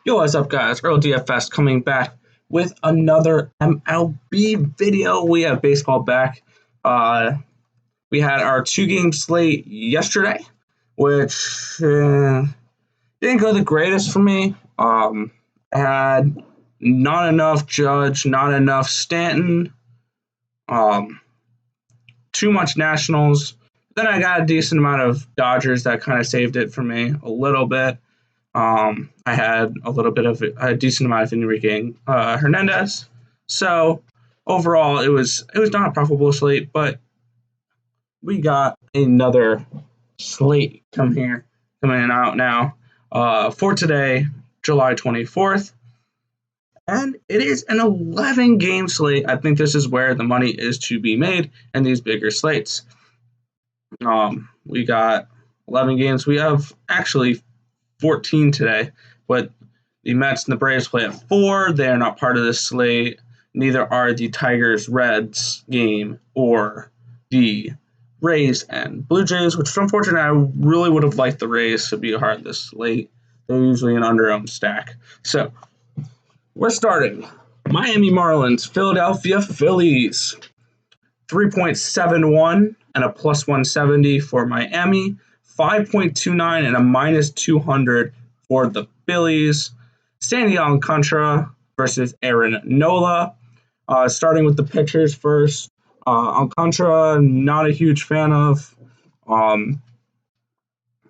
Yo, what's up, guys? Earl DFS coming back with another MLB video. We have baseball back. We had our two-game slate yesterday, which didn't go the greatest for me. I had not enough Judge, not enough Stanton, too much Nationals. Then I got a decent amount of Dodgers that kind of saved it for me a little bit. I had a decent amount of Enrique Hernandez. So overall, it was not a profitable slate, but we got another slate coming out now for today, July 24th. And it is an 11-game slate. I think this is where the money is to be made in these bigger slates. We got 11 games. We have actually 14 today, but the Mets and the Braves play at 4. They are not part of this slate. Neither are the Tigers-Reds game or the Rays and Blue Jays, which is unfortunate. I really would have liked the Rays to be a part of this slate. They're usually an under-owned stack. So we're starting. Miami Marlins, Philadelphia Phillies. 3.71 and a plus 170 for Miami. 5.29 and a minus 200 for the Phillies. Sandy Alcantara versus Aaron Nola. Starting with the pitchers first. Alcantara, not a huge fan of.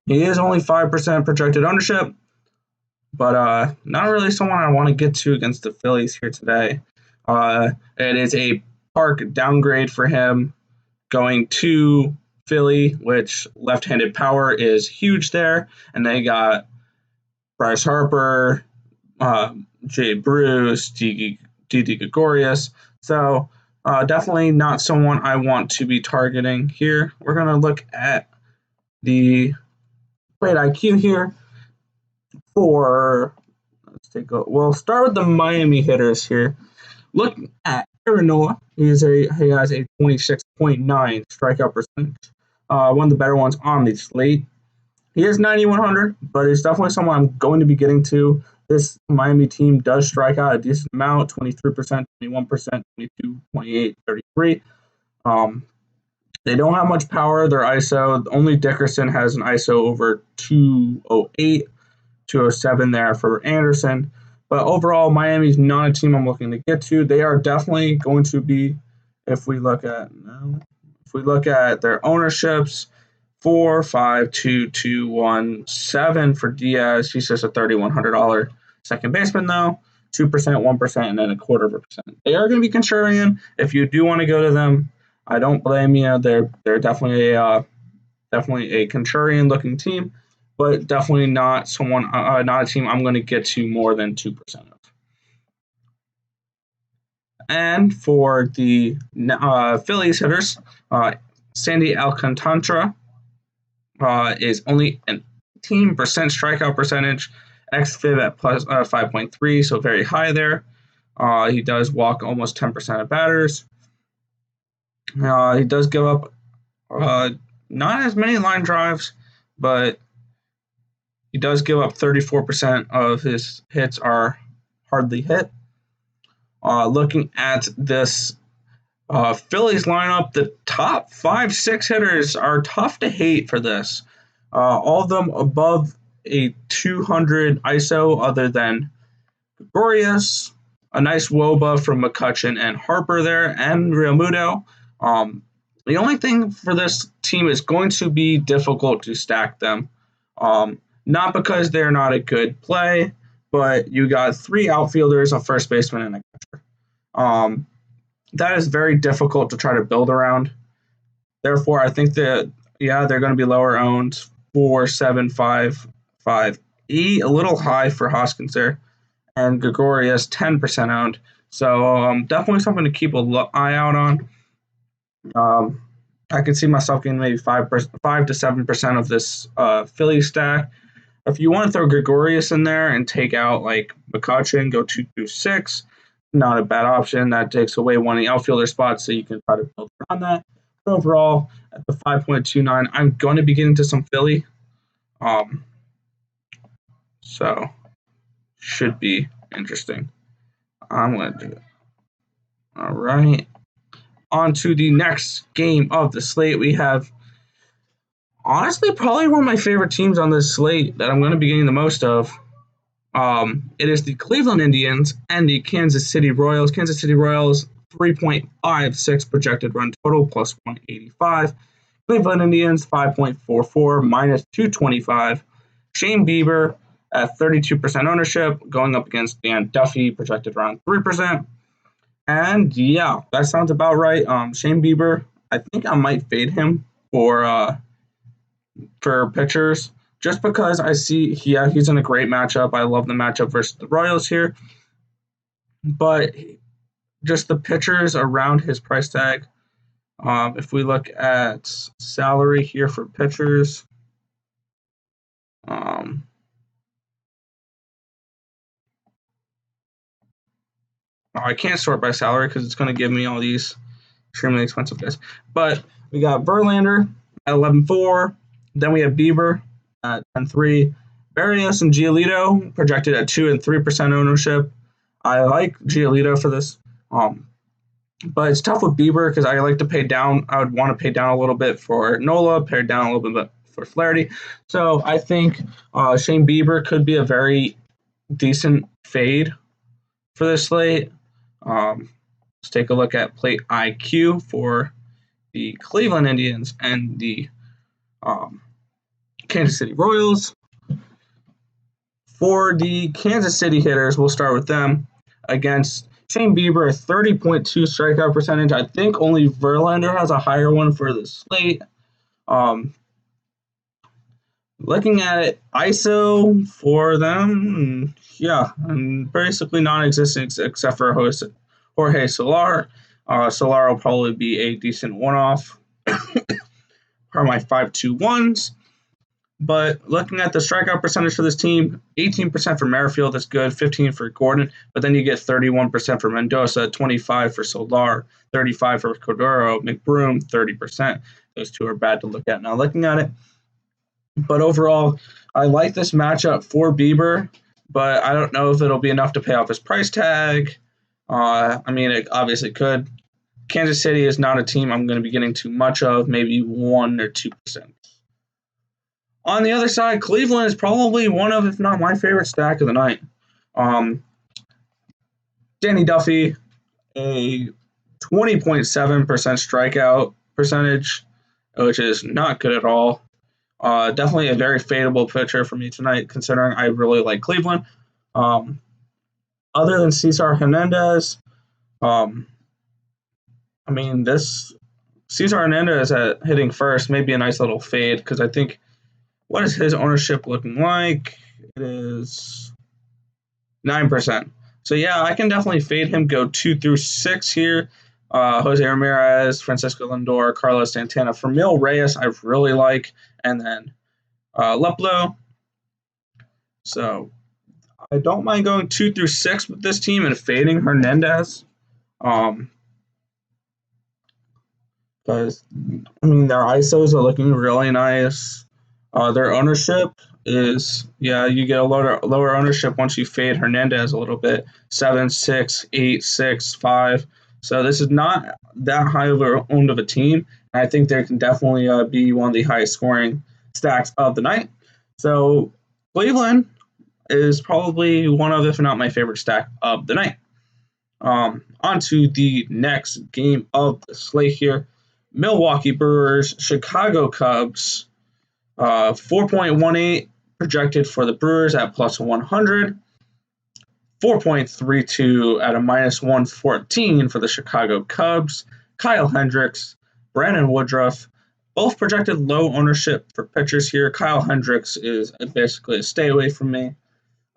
He is only 5% projected ownership, but not really someone I want to get to against the Phillies here today. It is a park downgrade for him going to Philly, which left-handed power is huge there, and they got Bryce Harper, Jay Bruce, Didi Gregorius, so definitely not someone I want to be targeting here. We're going to look at the plate IQ here we'll start with the Miami hitters here. Look at Aaron Nola. He has a 26.9 strikeout percentage. One of the better ones on the slate. He is 9,100, but it's definitely someone I'm going to be getting to. This Miami team does strike out a decent amount, 23%, 21%, 22, 28, 33. They don't have much power. Their ISO, only Dickerson has an ISO over 208, 207 there for Anderson. But overall, Miami's not a team I'm looking to get to. They are definitely going to be, if we look at their ownerships, 4, 5, 2, 2, 1, 7 for Diaz. He's just a $3,100 second baseman though. 2%, 1%, and then 0.25%. They are going to be contrarian. If you do want to go to them, I don't blame you. They're definitely a contrarian looking team, but definitely not a team I'm going to get to more than 2% of. And for the Phillies hitters, Sandy Alcantara is only an 18% strikeout percentage, xFIB at plus 5.3, so very high there. He does walk almost 10% of batters. He does give up not as many line drives, but he does give up 34% of his hits are hardly hit. Looking at this Phillies lineup, the top 5-6 hitters are tough to hate for this. All of them above a 200 ISO other than Gregorius, a nice WOBA from McCutchen and Harper there, and Realmuto. The only thing for this team is going to be difficult to stack them. Not because they're not a good play, but you got 3 outfielders, a first baseman, and a catcher. That is very difficult to try to build around. Therefore, I think that, they're going to be lower owned, 4, 7, 5, 5, 8, a little high for Hoskins there, and Gregorius 10% owned. So definitely something to keep an eye out on. I can see myself getting maybe 5 to 7% of this Philly stack. If you want to throw Gregorius in there and take out like McCutchen, go 2 through 6, not a bad option. That takes away one of the outfielder spots, so you can try to build around that. But overall, at the 5.29, I'm going to be getting to some Philly. So should be interesting. I'm going to do it. All right. On to the next game of the slate. We have, honestly, probably one of my favorite teams on this slate that I'm going to be getting the most of. It is the Cleveland Indians and the Kansas City Royals. Kansas City Royals, 3.56 projected run total, plus 185. Cleveland Indians, 5.44, minus 225. Shane Bieber at 32% ownership, going up against Dan Duffy, projected around 3%. And yeah, that sounds about right. Shane Bieber, I think I might fade him for pitchers, just because I see, he's in a great matchup. I love the matchup versus the Royals here, but just the pitchers around his price tag. If we look at salary here for pitchers, I can't sort by salary because it's going to give me all these extremely expensive guys. But we got Verlander at 11.4. Then we have Bieber at 10.3. Barrios and Giolito projected at 2 and 3% ownership. I like Giolito for this. But it's tough with Bieber because I like to pay down. I would want to pay down a little bit for Nola, pay down a little bit for Flaherty. So I think Shane Bieber could be a very decent fade for this slate. Let's take a look at plate IQ for the Cleveland Indians and the Kansas City Royals. For the Kansas City hitters, we'll start with them against Shane Bieber, a 30.2 strikeout percentage. I think only Verlander has a higher one for the slate. Looking at ISO for them, basically non-existent except for Jorge Solar. Solar will probably be a decent one-off for my 5-2-1s. But looking at the strikeout percentage for this team, 18% for Merrifield is good, 15% for Gordon, but then you get 31% for Mendoza, 25% for Solar, 35% for Cordero, McBroom, 30%. Those two are bad to look at now looking at it. But overall, I like this matchup for Bieber, but I don't know if it'll be enough to pay off his price tag. It obviously could. Kansas City is not a team I'm going to be getting too much of, maybe 1 or 2%. On the other side, Cleveland is probably one of, if not my favorite stack of the night. Danny Duffy, a 20.7% strikeout percentage, which is not good at all. Definitely a very fadeable pitcher for me tonight, considering I really like Cleveland. Other than Cesar Hernandez, this Cesar Hernandez at hitting first may be a nice little fade because I think, what is his ownership looking like? It is 9%. So yeah, I can definitely fade him, go 2 through 6 here. Jose Ramirez, Francisco Lindor, Carlos Santana. Framil Reyes, I really like. And then Leplo. So I don't mind going 2 through 6 with this team and fading Hernandez. Because, their ISOs are looking really nice. Their ownership is, you get a lower ownership once you fade Hernandez a little bit. 7, 6, 8, 6, 5. So this is not that high owned of a team. I think they can definitely be one of the highest scoring stacks of the night. So Cleveland is probably one of, if not my favorite stack of the night. On to the next game of the slate here. Milwaukee Brewers, Chicago Cubs. 4.18 projected for the Brewers at plus 100. 4.32 at a minus 114 for the Chicago Cubs. Kyle Hendricks, Brandon Woodruff, both projected low ownership for pitchers here. Kyle Hendricks is basically a stay away from me.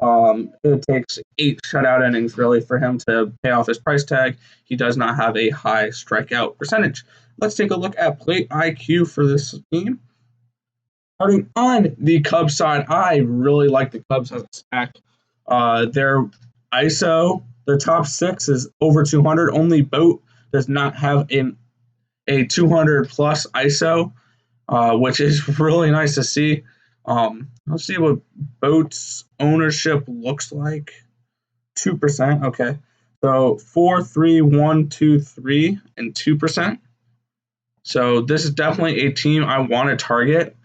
It takes 8 shutout innings really for him to pay off his price tag. He does not have a high strikeout percentage. Let's take a look at plate IQ for this team. Starting on the Cubs side, I really like the Cubs as a stack. Their ISO, their top 6 is over 200. Only Boat does not have a 200 plus ISO, which is really nice to see. Let's see what Boat's ownership looks like. 2%. Okay. So 4, 3, 1, 2, 3, and 2%. So this is definitely a team I want to target.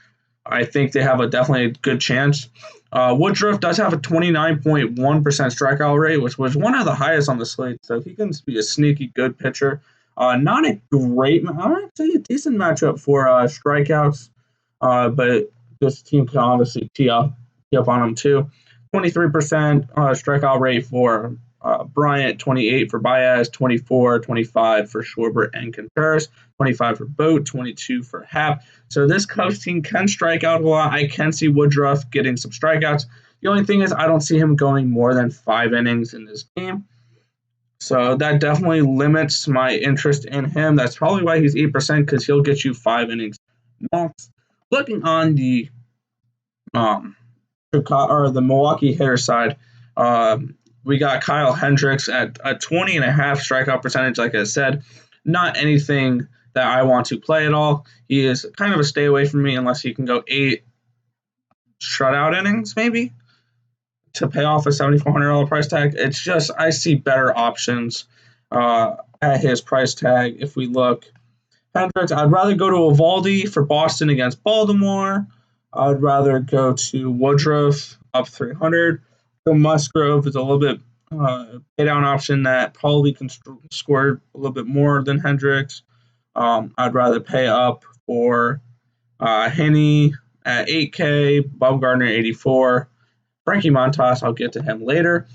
I think they have definitely a good chance. Woodruff does have a 29.1% strikeout rate, which was one of the highest on the slate. So he can be a sneaky good pitcher. Not a great, I'd say a decent matchup for strikeouts, but this team can obviously tee up on him too. 23% strikeout rate for Bryant, 28 for Baez, 24, 25 for Schwarber and Contreras, 25 for Boat, 22 for Happ. So this Cubs team can strike out a lot. I can see Woodruff getting some strikeouts. The only thing is I don't see him going more than 5 innings in this game. So that definitely limits my interest in him. That's probably why he's 8%, because he'll get you 5 innings max. Looking on the Milwaukee hitter side, we got Kyle Hendricks at a 20.5 strikeout percentage. Like I said, not anything that I want to play at all. He is kind of a stay away from me unless he can go 8 shutout innings maybe to pay off a $7,400 price tag. It's just I see better options at his price tag. If we look, Hendricks, I'd rather go to Eovaldi for Boston against Baltimore. I'd rather go to Woodruff up 300. So Musgrove is a little bit pay down option that probably can score a little bit more than Hendricks. I'd rather pay up for Henney at 8K, Bumgarner 84, Frankie Montas. I'll get to him later.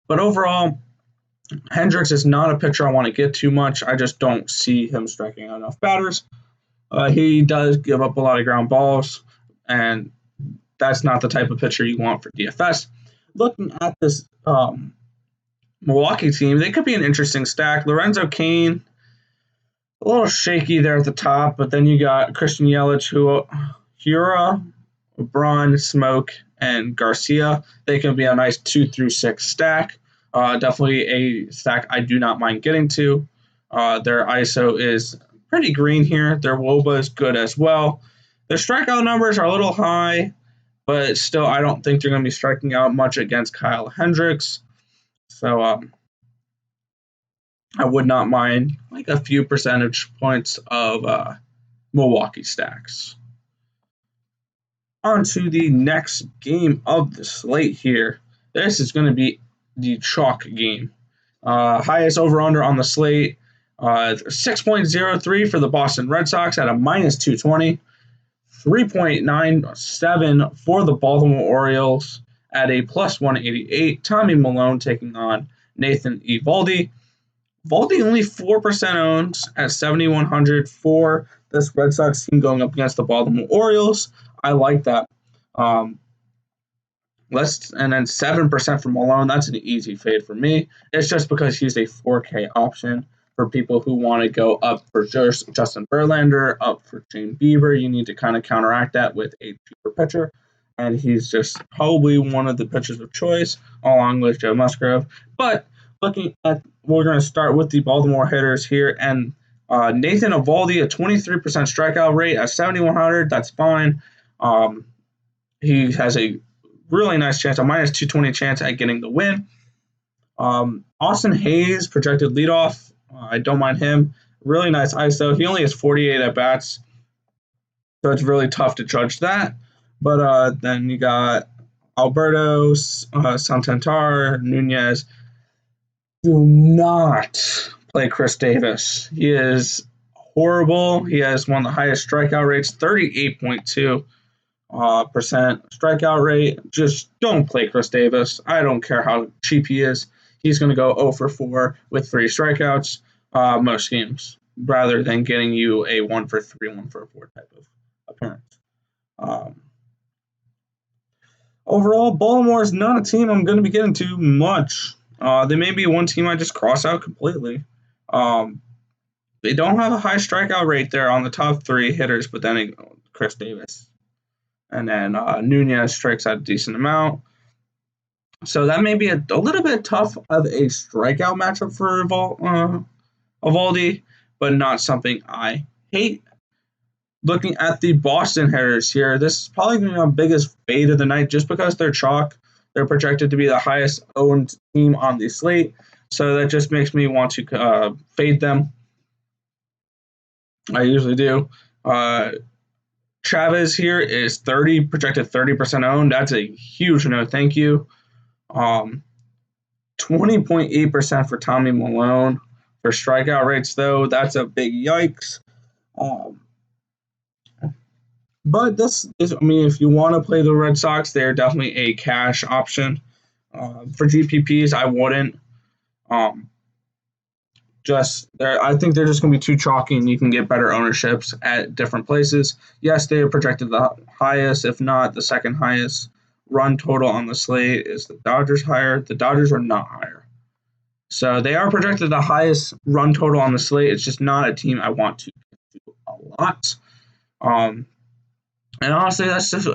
But overall, Hendricks is not a pitcher I want to get too much. I just don't see him striking out enough batters. He does give up a lot of ground balls, and that's not the type of pitcher you want for DFS. Looking at this Milwaukee team, they could be an interesting stack. Lorenzo Cain, a little shaky there at the top, but then you got Christian Yelich, Hura, Braun, Smoke, and Garcia. They can be a nice 2 through 6 stack. Definitely a stack I do not mind getting to. Their ISO is pretty green here. Their WOBA is good as well. Their strikeout numbers are a little high, but still I don't think they're going to be striking out much against Kyle Hendricks. So I would not mind like a few percentage points of Milwaukee stacks. On to the next game of the slate here. This is going to be the chalk game. Highest over-under on the slate, 6.03 for the Boston Red Sox at a minus 220. 3.97 for the Baltimore Orioles at a plus 188. Tommy Milone taking on Nathan Eovaldi. Eovaldi only 4% owned at 7,100 for this Red Sox team going up against the Baltimore Orioles. I like that. And then 7% for Malone. That's an easy fade for me. It's just because he's a 4K option for people who want to go up for Justin Verlander, up for Shane Bieber. You need to kind of counteract that with a cheaper pitcher. And he's just probably one of the pitchers of choice, along with Joe Musgrove. But we're going to start with the Baltimore hitters here. And Nathan Eovaldi, a 23% strikeout rate at 7,100. That's fine. He has a really nice chance, a minus 220 chance at getting the win. Austin Hayes, projected leadoff. I don't mind him. Really nice ISO. He only has 48 at-bats, so it's really tough to judge that. But then you got Alberto, Santander, Nunez. Do not play Chris Davis. He is horrible. He has one of the highest strikeout rates, 38.2%. Strikeout rate. Just don't play Chris Davis. I don't care how cheap he is. He's going to go 0 for 4 with 3 strikeouts most games, rather than getting you a 1 for 3, 1 for 4 type of appearance. Overall, Baltimore is not a team I'm going to be getting to much. They may be one team I just cross out completely. They don't have a high strikeout rate there on the top 3 hitters, but then Chris Davis. And then Nunez strikes out a decent amount. So that may be a little bit tough of a strikeout matchup for Eovaldi, but not something I hate. looking at the Boston hitters here, this is probably going to be my biggest fade of the night just because they're chalk. They're projected to be the highest owned team on the slate, so that just makes me want to fade them. I usually do. Chavez here is projected 30% owned. That's a huge no, thank you. 20.8% for Tommy Malone. For strikeout rates, though, that's a big yikes. But this is, I mean, if you want to play the Red Sox, they're definitely a cash option. For GPPs, I wouldn't. I think they're just going to be too chalky, and you can get better ownerships at different places. Yes, they are projected the highest, if not the second highest run total on the slate. Is the Dodgers higher? The Dodgers are not higher. So they are projected the highest run total on the slate. It's just not a team I want to do a lot. And honestly, that's just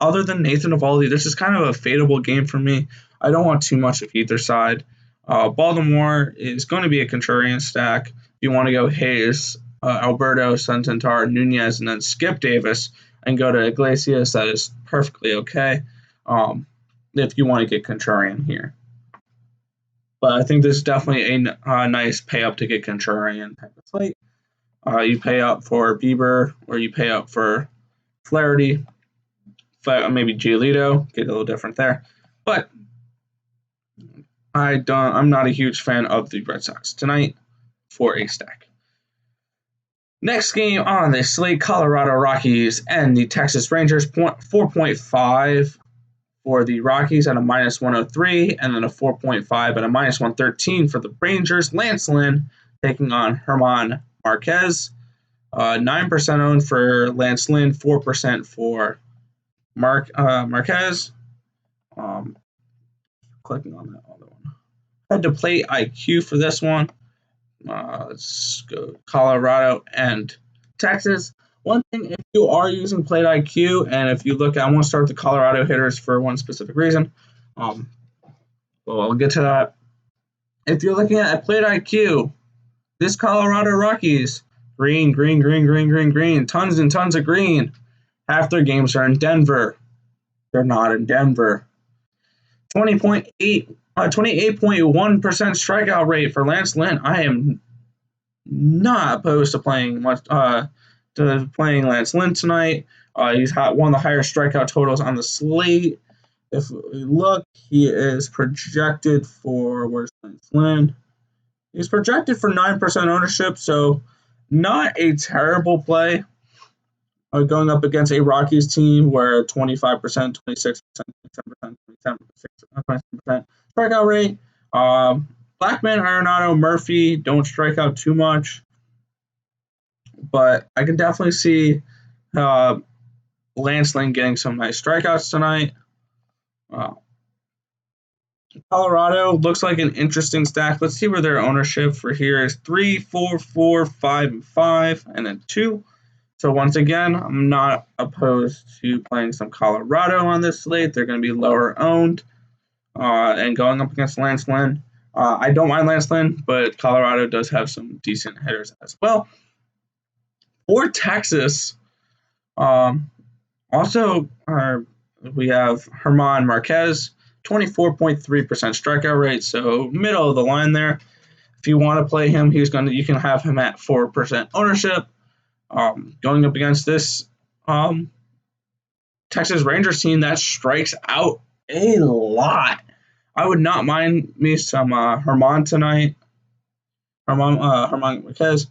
other than Nathan Eovaldi, this is kind of a fadeable game for me. I don't want too much of either side. Baltimore is going to be a contrarian stack. If you want to go Hayes, Alberto, Santander, Nunez, and then skip Davis and go to Iglesias, that is perfectly okay. If you want to get contrarian here. But I think this is definitely a nice pay up to get contrarian type of slate. You pay up for Bieber, or you pay up for Flaherty, maybe Giolito, get a little different there. But I'm not a huge fan of the Red Sox tonight for a stack. Next game on the slate, Colorado Rockies and the Texas Rangers, 4.5 for the Rockies at a -103, and then a 4.5 at a -113 for the Rangers. Lance Lynn taking on Germán Marquez. 9% owned for Lance Lynn, 4% for Marquez. Clicking on that other one. Head to plate IQ for this one. Let's go Colorado and Texas. One thing, if you are using Plate IQ, and if you look, I want to start with the Colorado hitters for one specific reason. Well, I'll get to that. If you're looking at Plate IQ, this Colorado Rockies, green, tons and tons of green. Half their games are in Denver. They're not in Denver. 28.1% strikeout rate for Lance Lynn. I am not opposed to playing Lance Lynn tonight. He's one of the higher strikeout totals on the slate. If we look, he is projected for, where's Lance Lynn? He's projected for 9% ownership, so not a terrible play. Going up against a Rockies team where 25%, 26%, 27%, 27% strikeout rate. Blackman, Arenado, Murphy don't strike out too much, but I can definitely see Lance Lynn getting some nice strikeouts tonight. Colorado looks like an interesting stack. Let's see where their ownership for here is 3, 4, 4, 5, and 5, and then 2. So once again, I'm not opposed to playing some Colorado on this slate. They're going to be lower owned and going up against Lance Lynn. I don't mind Lance Lynn, but Colorado does have some decent hitters as well. For Texas, we have Germán Marquez, 24.3% strikeout rate, so middle of the line there. If you want to play him, you can have him at 4% ownership. Going up against this Texas Rangers team that strikes out a lot. I would not mind me some Germán tonight. Germán Marquez,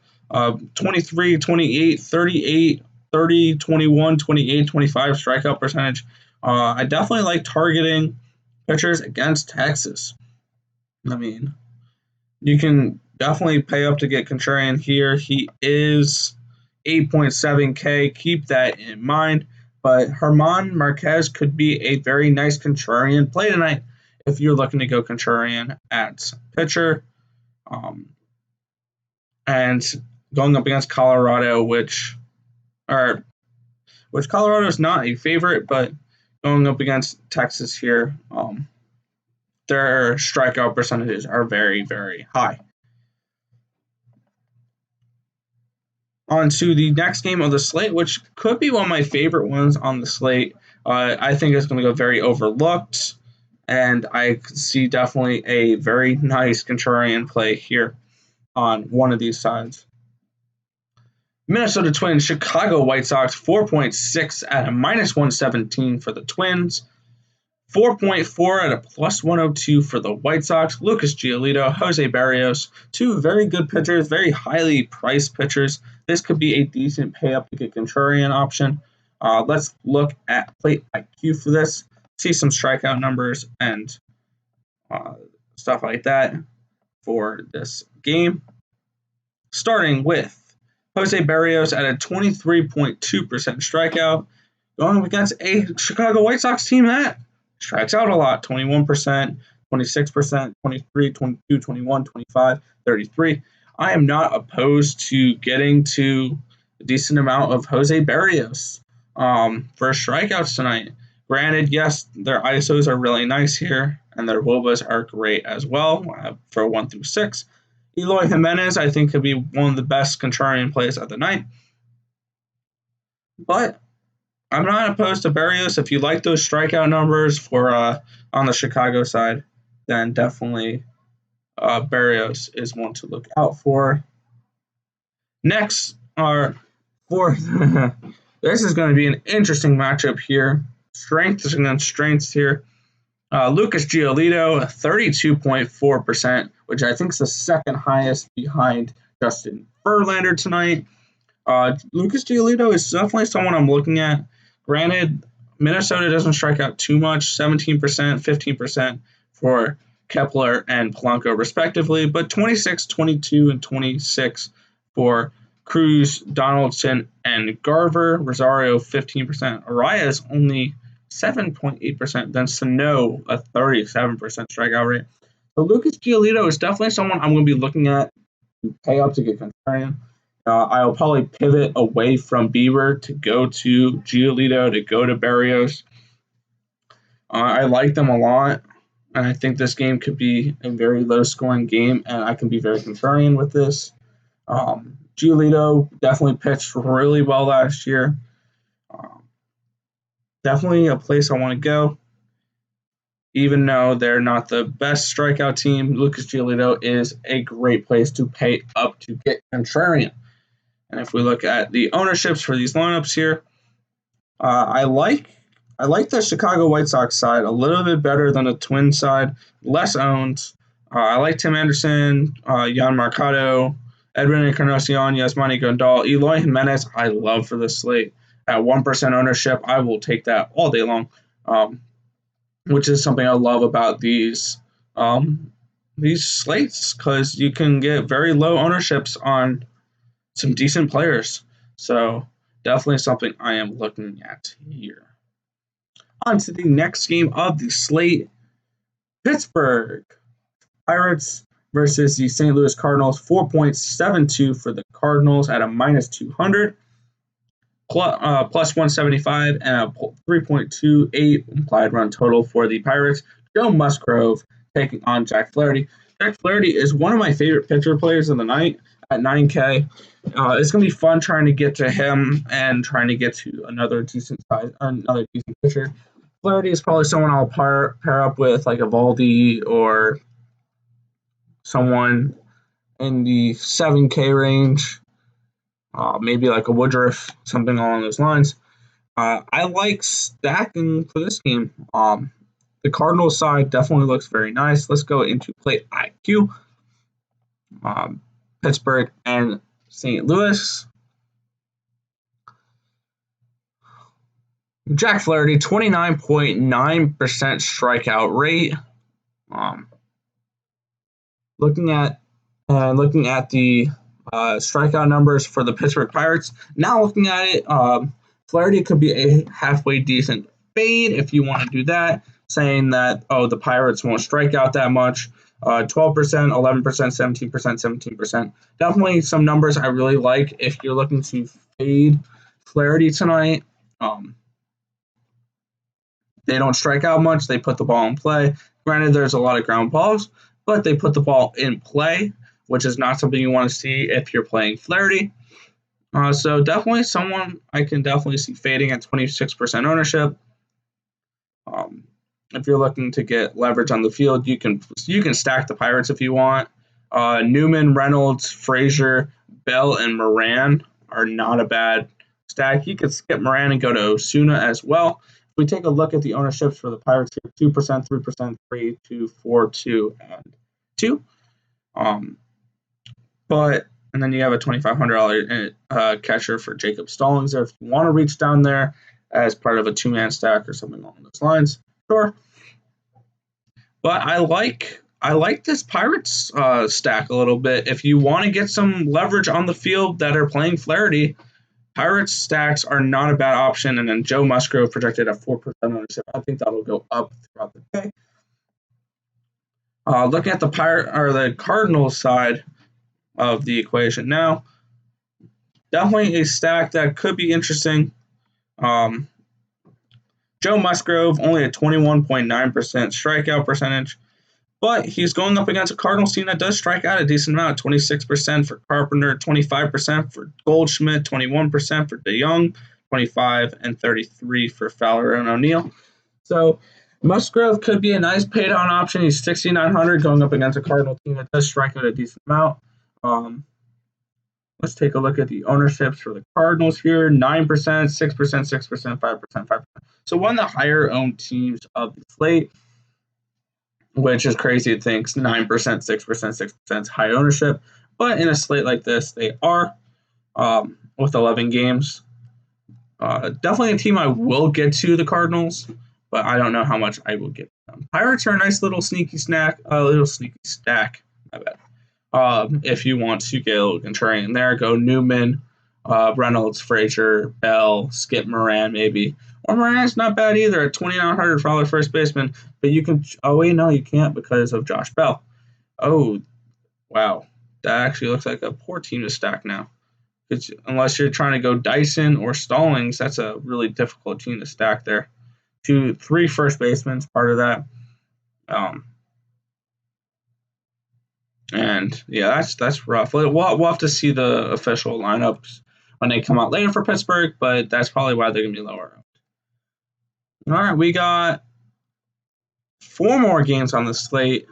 23, 28, 38, 30, 21, 28, 25 strikeout percentage. I definitely like targeting pitchers against Texas. I mean, you can definitely pay up to get contrarian here. He is 8.7K. Keep that in mind. But Germán Marquez could be a very nice contrarian play tonight if you're looking to go contrarian at pitcher. And going up against Colorado, which Colorado is not a favorite, but going up against Texas here, their strikeout percentages are very, very high. On to the next game of the slate, which could be one of my favorite ones on the slate. I think it's going to go very overlooked, and I see definitely a very nice contrarian play here on one of these sides. Minnesota Twins, Chicago White Sox, 4.6 at a minus 117 for the Twins. 4.4 at a plus 102 for the White Sox. Lucas Giolito, Jose Barrios, two very good pitchers, very highly priced pitchers. This could be a decent pay up to get contrarian option. Let's look at plate IQ for this, see some strikeout numbers and stuff like that for this game. Starting with Jose Barrios at a 23.2% strikeout, going against a Chicago White Sox team that strikes out a lot, 21%, 26%, 23, 22, 21, 25, 33. I am not opposed to getting to a decent amount of Jose Barrios for strikeouts tonight. Granted, yes, their ISOs are really nice here, and their WOBAs are great as well for 1 through 6. Eloy Jimenez, I think, could be one of the best contrarian plays of the night. But I'm not opposed to Barrios. If you like those strikeout numbers for on the Chicago side, then definitely Barrios is one to look out for. Next are fourth. This is going to be an interesting matchup here. Strength against strengths here. Lucas Giolito, 32.4%, which I think is the second highest behind Justin Verlander tonight. Lucas Giolito is definitely someone I'm looking at. Granted, Minnesota doesn't strike out too much, 17%, 15% for Kepler and Polanco respectively, but 26, 22, and 26 for Cruz, Donaldson, and Garver. Rosario, 15%. Araya is only 7.8%. Then Sano, a 37% strikeout rate. So Lucas Giolito is definitely someone I'm going to be looking at to pay up to get contrarian. I'll probably pivot away from Bieber to go to Giolito, to go to Barrios. I like them a lot, and I think this game could be a very low-scoring game, and I can be very contrarian with this. Giolito definitely pitched really well last year. Definitely a place I want to go. Even though they're not the best strikeout team, Lucas Giolito is a great place to pay up to get contrarian. And if we look at the ownerships for these lineups here, I like the Chicago White Sox side a little bit better than the Twins side. Less owned. I like Tim Anderson, Yan Mercado, Edwin Encarnacion, Yasmani Grandal, Eloy Jimenez. I love for this slate. At 1% ownership, I will take that all day long, which is something I love about these slates, because you can get very low ownerships on some decent players. So definitely something I am looking at here. On to the next game of the slate. Pittsburgh Pirates versus the St. Louis Cardinals. 4.72 for the Cardinals at a minus 200. Plus 175 and a 3.28 implied run total for the Pirates. Joe Musgrove taking on Jack Flaherty. Jack Flaherty is one of my favorite pitcher players of the night at 9K. It's going to be fun trying to get to him and trying to get to another decent pitcher. Flaherty is probably someone I'll pair up with, like a Eovaldi or someone in the 7K range, maybe like a Woodruff, something along those lines. I like stacking for this game. The Cardinals side definitely looks very nice. Let's go into plate IQ. Pittsburgh and St. Louis. Jack Flaherty, 29.9% strikeout rate. Looking at the strikeout numbers for the Pittsburgh Pirates. Now looking at it, Flaherty could be a halfway decent fade if you want to do that, saying that, the Pirates won't strike out that much. 12%, 11%, 17%, 17%. Definitely some numbers I really like if you're looking to fade Flaherty tonight. They don't strike out much. They put the ball in play. Granted, there's a lot of ground balls, but they put the ball in play, which is not something you want to see if you're playing Flaherty. So definitely someone I can definitely see fading at 26% ownership. If you're looking to get leverage on the field, you can stack the Pirates if you want. Newman, Reynolds, Frazier, Bell, and Moran are not a bad stack. You could skip Moran and go to Osuna as well. If we take a look at the ownerships for the Pirates here, 2%, 3%, 3, 2, 4, 2, and 2. And then you have a $2,500 catcher for Jacob Stallings there if you want to reach down there as part of a two-man stack or something along those lines. Sure. But I like this Pirates stack a little bit. If you want to get some leverage on the field that are playing Flaherty, Pirates stacks are not a bad option. And then Joe Musgrove projected at 4% ownership. I think that'll go up throughout the day. Looking at the Cardinals side of the equation now, definitely a stack that could be interesting. Joe Musgrove only a 21.9% strikeout percentage. But he's going up against a Cardinals team that does strike out a decent amount, 26% for Carpenter, 25% for Goldschmidt, 21% for DeYoung, 25 and 33 for Fowler and O'Neill. So Musgrove could be a nice pay-down option. He's 6,900 going up against a Cardinal team that does strike out a decent amount. Let's take a look at the ownerships for the Cardinals here. 9%, 6%, 6%, 5%, 5%. So one of the higher-owned teams of the slate, which is crazy to think 9%, 6%, 6% high ownership. But in a slate like this, they are with 11 games. Definitely a team I will get to, the Cardinals, but I don't know how much I will get them. Pirates are a nice little sneaky stack. My bad. If you want to get a little contrarian there, go Newman, Reynolds, Frazier, Bell, skip Moran maybe. Or Moran's not bad either at $2,900 for first baseman. But you can. Oh wait, no, you can't because of Josh Bell. Oh, wow, that actually looks like a poor team to stack now. Unless you're trying to go Dyson or Stallings, that's a really difficult team to stack there. 3 first basemen, part of that. And yeah, that's rough. We'll have to see the official lineups when they come out later for Pittsburgh, but that's probably why they're gonna be lower. All right, we got 4 more games on the slate.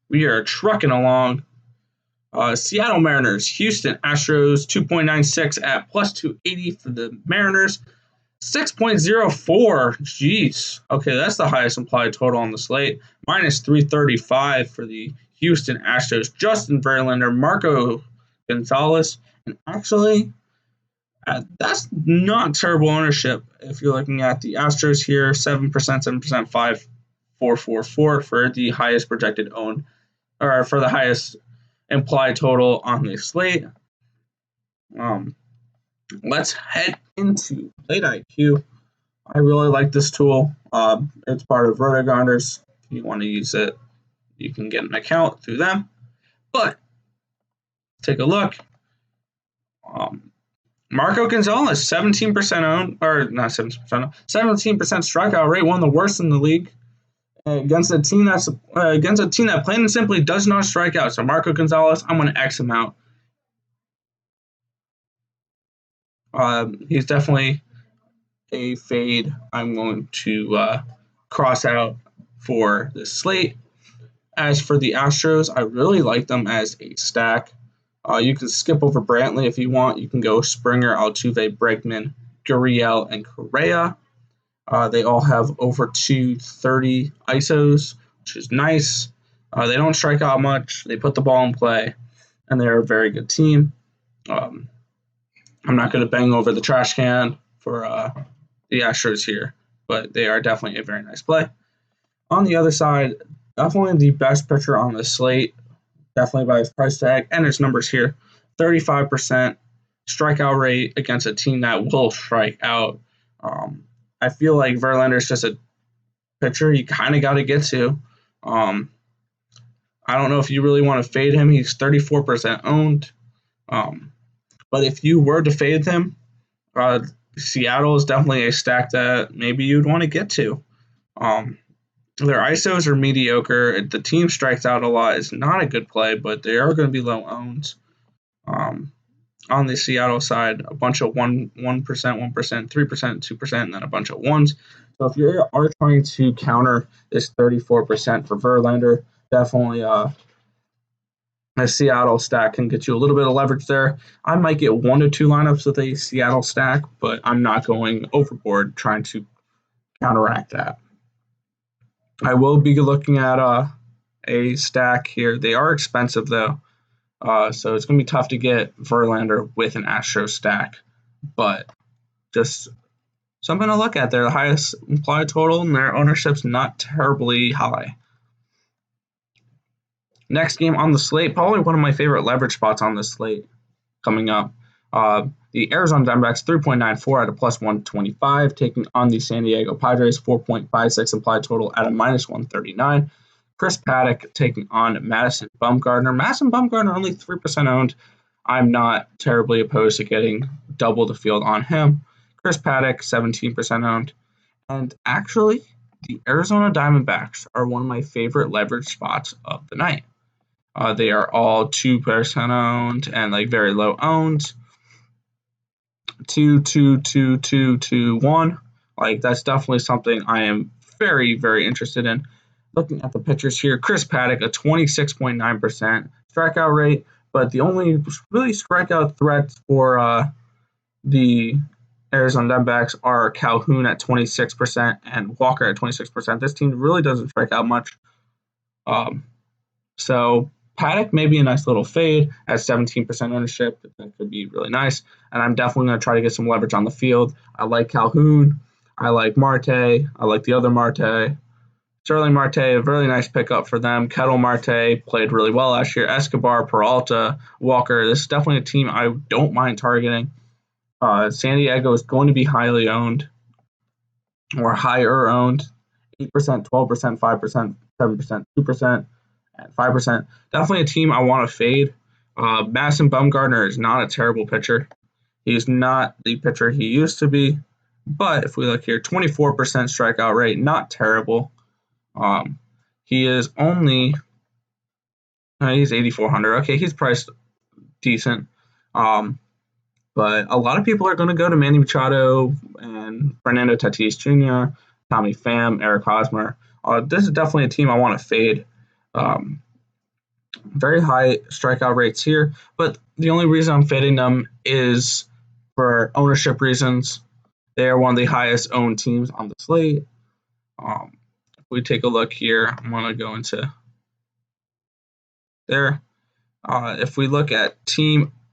We are trucking along. Seattle Mariners, Houston Astros, 2.96 at plus 280 for the Mariners. 6.04. Jeez. Okay, that's the highest implied total on the slate. Minus 335 for the Houston Astros. Justin Verlander, Marco Gonzalez. And actually, that's not terrible ownership if you're looking at the Astros here. 7%, 7%, 5.444 for the highest projected own, or for the highest implied total on the slate. Let's head into Plate IQ. I really like this tool. It's part of RotoGrinders. If you want to use it, you can get an account through them. But take a look. Marco Gonzalez, 17% owned, or not 17%, 17% strikeout rate, one of the worst in the league. Against a team that plain and simply does not strike out. So Marco Gonzalez, I'm going to X him out. He's definitely a fade I'm going to cross out for the slate. As for the Astros, I really like them as a stack. You can skip over Brantley if you want. You can go Springer, Altuve, Bregman, Gurriel, and Correa. They all have over 230 ISOs, which is nice. They don't strike out much. They put the ball in play, and they're a very good team. I'm not going to bang over the trash can for the Astros here, but they are definitely a very nice play. On the other side, definitely the best pitcher on the slate, definitely by his price tag, and his numbers here. 35% strikeout rate against a team that will strike out. I feel like Verlander is just a pitcher you kind of got to get to. I don't know if you really want to fade him. He's 34% owned. But if you were to fade him, Seattle is definitely a stack that maybe you'd want to get to. Their ISOs are mediocre. The team strikes out a lot. It's not a good play, but they are going to be low owned. on the Seattle side, a bunch of 1%, 1%, 3%, 2%, and then a bunch of ones. So if you are trying to counter this 34% for Verlander, definitely a Seattle stack can get you a little bit of leverage there. I might get 1 to 2 lineups with a Seattle stack, but I'm not going overboard trying to counteract that. I will be looking at a stack here. They are expensive though, so it's going to be tough to get Verlander with an Astro stack, but just something to look at there. The highest implied total and their ownership's not terribly high. Next game on the slate, probably one of my favorite leverage spots on the slate coming up. The Arizona Diamondbacks 3.94 at a plus 125, taking on the San Diego Padres 4.56 implied total at a minus 139. Chris Paddock taking on Madison Bumgarner. Madison Bumgarner only 3% owned. I'm not terribly opposed to getting double the field on him. Chris Paddock 17% owned. And actually, the Arizona Diamondbacks are one of my favorite leverage spots of the night. They are all 2% owned and like very low owned. 2, 2, 2, 2, 2, 1. Like that's definitely something I am very, very interested in. Looking at the pitchers here, Chris Paddock, a 26.9% strikeout rate, but the only really strikeout threats for the Arizona Diamondbacks are Calhoun at 26% and Walker at 26%. This team really doesn't strike out much. So Paddock may be a nice little fade at 17% ownership. That could be really nice. And I'm definitely going to try to get some leverage on the field. I like Calhoun. I like Marte. I like the other Marte. Sterling Marte, a really nice pickup for them. Kettle Marte played really well last year. Escobar, Peralta, Walker. This is definitely a team I don't mind targeting. San Diego is going to be highly owned or higher owned. 8%, 12%, 5%, 7%, 2%, and 5%. Definitely a team I want to fade. Madison Bumgarner is not a terrible pitcher. He's not the pitcher he used to be. But if we look here, 24% strikeout rate, not terrible. He is only he's 8,400. Okay, he's priced decent. But a lot of people are going to go to Manny Machado and Fernando Tatis Jr., Tommy Pham, Eric Hosmer. This is definitely a team I want to fade. Very high strikeout rates here, but the only reason I'm fading them is for ownership reasons. They are one of the highest owned teams on the slate. If we take a look here, I'm going to go into there. If we look at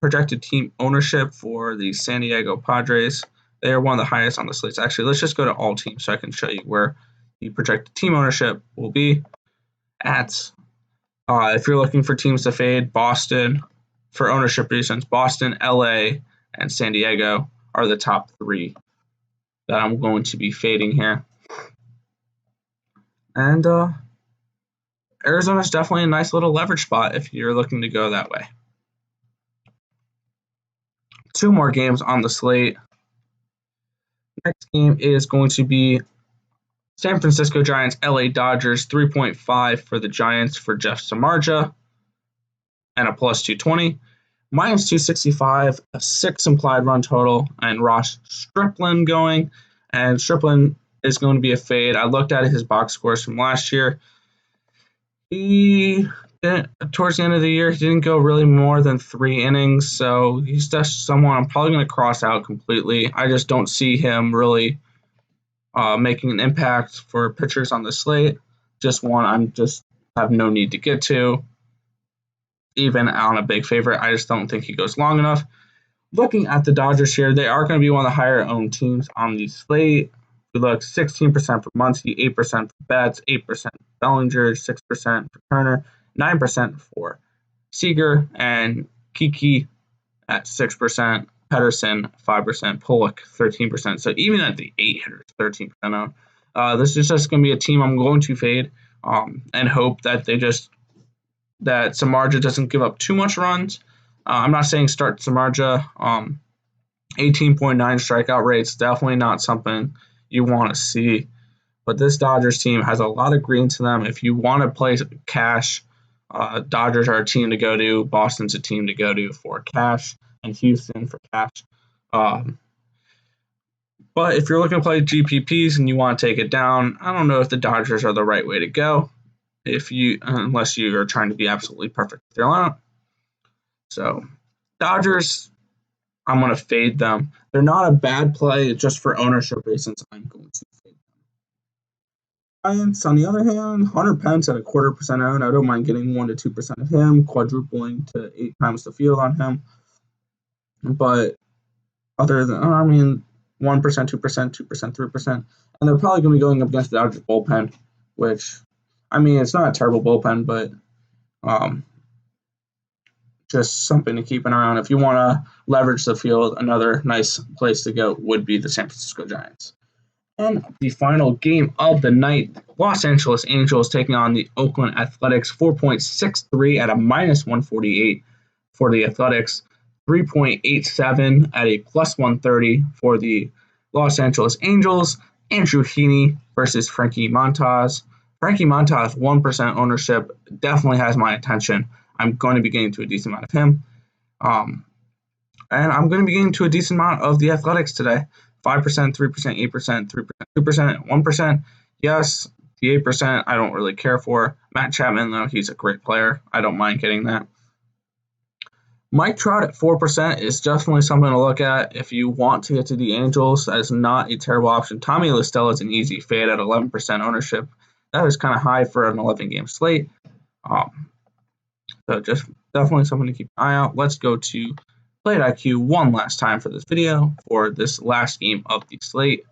projected team ownership for the San Diego Padres, they are one of the highest on the slates. Actually, let's just go to all teams so I can show you where the projected team ownership will be at. If you're looking for teams to fade, Boston, for ownership reasons, Boston, LA, and San Diego are the top 3 that I'm going to be fading here. And Arizona is definitely a nice little leverage spot if you're looking to go that way. 2 more games on the slate. Next game is going to be San Francisco Giants, LA Dodgers, 3.5 for the Giants for Jeff Samardzija and a plus 220. Minus 265, a 6 implied run total, and Ross Stripling going. And Stripling is going to be a fade. I looked at his box scores from last year. Towards the end of the year, he didn't go really more than 3 innings, so he's just someone I'm probably going to cross out completely. I just don't see him really making an impact for pitchers on the slate. Just one I'm just have no need to get to. Even on a big favorite, I just don't think he goes long enough. Looking at the Dodgers here, they are going to be one of the higher owned teams on the slate. We look 16% for Muncy, 8% for Betts, 8% for Bellinger, 6% for Turner, 9% for Seager, and Kiki at 6%, Pedersen 5%, Pollock 13%. So even at the 8 hitters, 13% owned. This is just going to be a team I'm going to fade and hope that that Samardzija doesn't give up too much runs. I'm not saying start Samardzija. 18.9 strikeout rates, definitely not something you want to see. But this Dodgers team has a lot of green to them. If you want to play cash, Dodgers are a team to go to. Boston's a team to go to for cash. and Houston for cash. But if you're looking to play GPPs and you want to take it down, I don't know if the Dodgers are the right way to go. Unless you are trying to be absolutely perfect with your lineup. So Dodgers, I'm going to fade them. They're not a bad play just for ownership reasons. I'm going to fade them. Giants, on the other hand, Hunter Pence at 0.25% owned. I don't mind getting 1 to 2% of him, quadrupling to 8 times the field on him. But other than, 1%, 2%, 2%, 3%. And they're probably going to be going up against the Dodgers bullpen, which, it's not a terrible bullpen, but just something to keep an eye on. If you want to leverage the field, another nice place to go would be the San Francisco Giants. And the final game of the night, Los Angeles Angels taking on the Oakland Athletics, 4.63 at a -148 for the Athletics, 3.87 at a +130 for the Los Angeles Angels. Andrew Heaney versus Frankie Montas. Frankie Montas, 1% ownership, definitely has my attention. I'm going to be getting to a decent amount of him. And I'm going to be getting to a decent amount of the Athletics today. 5%, 3%, 8%, 3%, 2%, 1%. Yes, the 8% I don't really care for. Matt Chapman, though, he's a great player. I don't mind getting that. Mike Trout at 4% is definitely something to look at if you want to get to the Angels. That is not a terrible option. Tommy La Stella is an easy fade at 11% ownership. That is kind of high for an 11-game slate. So just definitely something to keep an eye out. Let's go to Play IQ one last time for this video for this last game of the slate,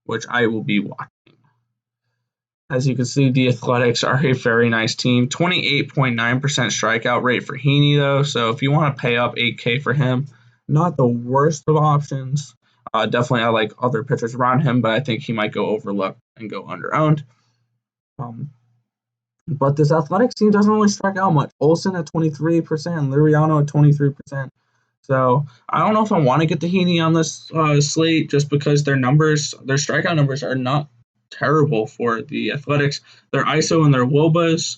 which I will be watching. As you can see, the Athletics are a very nice team. 28.9% strikeout rate for Heaney, though. So if you want to pay up $8K for him, not the worst of options. Definitely, I like other pitchers around him, but I think he might go overlooked and go under-owned. But this Athletics team doesn't really strike out much. Olsen at 23%, Liriano at 23%. So I don't know if I want to get the Heaney on this slate just because their strikeout numbers are not terrible for the Athletics. Their ISO and their WOBAs,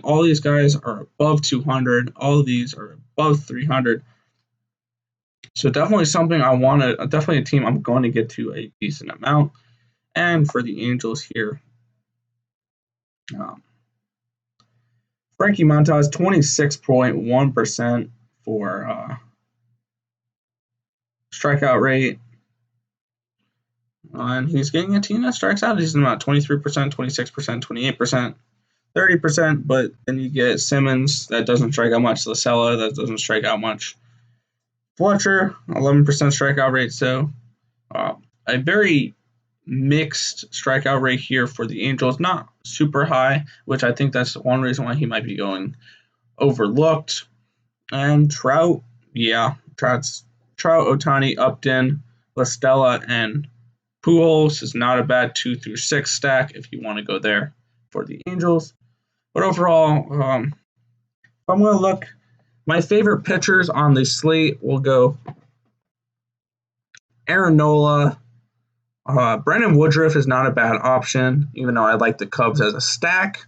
all these guys are above 200. All of these are above 300. So definitely definitely a team I'm going to get to a decent amount. And for the Angels here, Frankie Montas, 26.1% for strikeout rate. And he's getting a team that strikes out a decent amount, 23%, 26%, 28%, 30%. But then you get Simmons, that doesn't strike out much. Lacella, that doesn't strike out much. Fletcher, 11% strikeout rate. So a very mixed strikeout rate here for the Angels, not super high, which I think that's one reason why he might be going overlooked. And Trout, Trout, Ohtani, Upton, La Stella, and Pujols is not a bad 2 through 6 stack if you want to go there for the Angels. But overall, if I'm going to look, my favorite pitchers on the slate will go Aaron Nola. Brandon Woodruff is not a bad option, even though I like the Cubs as a stack.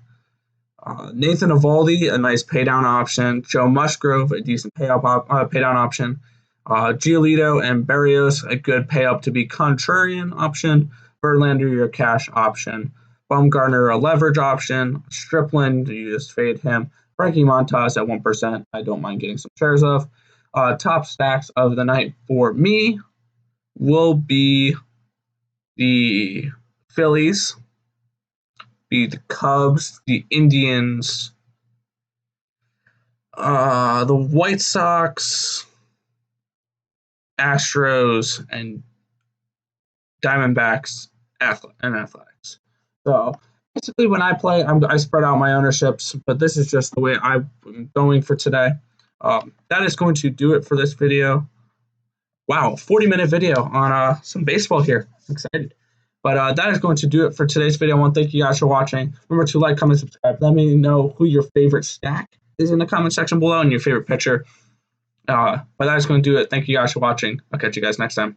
Nathan Eovaldi, a nice paydown option. Joe Musgrove, a decent paydown option. Giolito and Berrios, a good pay up to be contrarian option. Verlander, your cash option. Bumgarner, a leverage option. Stripling, you just fade him. Frankie Montas at 1%. I don't mind getting some shares of. Top stacks of the night for me will be the Phillies, be the Cubs, the Indians, the White Sox, Astros, and Diamondbacks, and Athletics. So basically when I play, I spread out my ownerships, but this is just the way I'm going for today. That is going to do it for this video. Wow, 40-minute video on some baseball here. I'm excited. But that is going to do it for today's video. I want to thank you guys for watching. Remember to like, comment, subscribe. Let me know who your favorite stack is in the comment section below and your favorite pitcher. But that is going to do it. Thank you guys for watching. I'll catch you guys next time.